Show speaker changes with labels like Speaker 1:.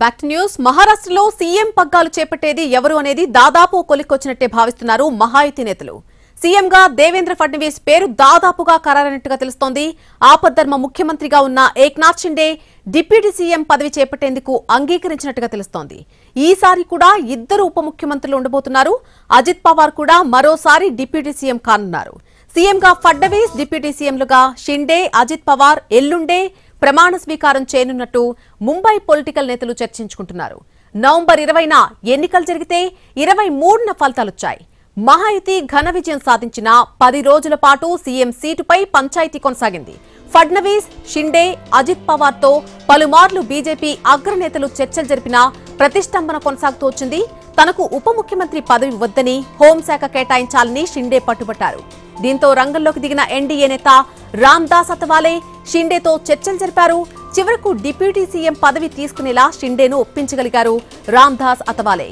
Speaker 1: Back to news. మహారాష్ట్రలో CM పగ్గాలు చేపట్టేది ఎవరు అనేది దాదాపు కొలిక్కొచ్చినట్టే భావిస్తున్నారు మహాయుతి నేతలు. సీఎంగా దేవేంద్ర ఫడ్నవీస్ పేరు దాదాపుగా ఖరారైనట్టుగా తెలుస్తోంది. ఆపద్ధర్మ ముఖ్యమంత్రిగా ఉన్న ఏక్నాథ్ షిండే డిప్యూటీ సీఎం పదవి చేపట్టేందుకు అంగీకరించినట్టుగా తెలుస్తోంది. ఈసారి కూడా ఇద్దరు ఉప ముఖ్యమంత్రులు ఉండబోతున్నారు. అజిత్ పవార్ కూడా మరోసారి డిప్యూటీ సీఎం కానున్నారు. సీఎంగా ఫడ్నవీస్, డిప్యూటీ సీఎంలుగా షిండే, అజిత్ పవార్ ఎల్లుండే ప్రమాణ స్వీకారం చేయనున్నట్టు ముంబై పొలిటికల్ నేతలు చర్చించుకుంటున్నారు. నవంబర్ 20న ఎన్నికలు జరిగితే 23న ఫలితాలొచ్చాయి. మహాయుతి ఘన విజయం సాధించిన 10 రోజుల పాటు సీఎం సీటుపై పంచాయతీ కొనసాగింది. ఫడ్నవీస్, షిండే, అజిత్ పవార్ తో పలుమార్లు బీజేపీ అగ్రనేతలు చర్చలు జరిపినా ప్రతిష్టంభన కొనసాగుతూ వచ్చింది. తనకు ఉప ముఖ్యమంత్రి పదవి వద్దని, హోంశాఖ కేటాయించాలని షిండే పట్టుబట్టారు. దీంతో రంగంలోకి దిగిన ఎన్డీఏ నేత రామ్దాస్ అతవాలే షిండేతో చర్చలు జరిపారు. చివరకు డిప్యూటీ సీఎం పదవి తీసుకునేలా షిండేను ఒప్పించగలిగారు రామ్దాస్ అతవాలే.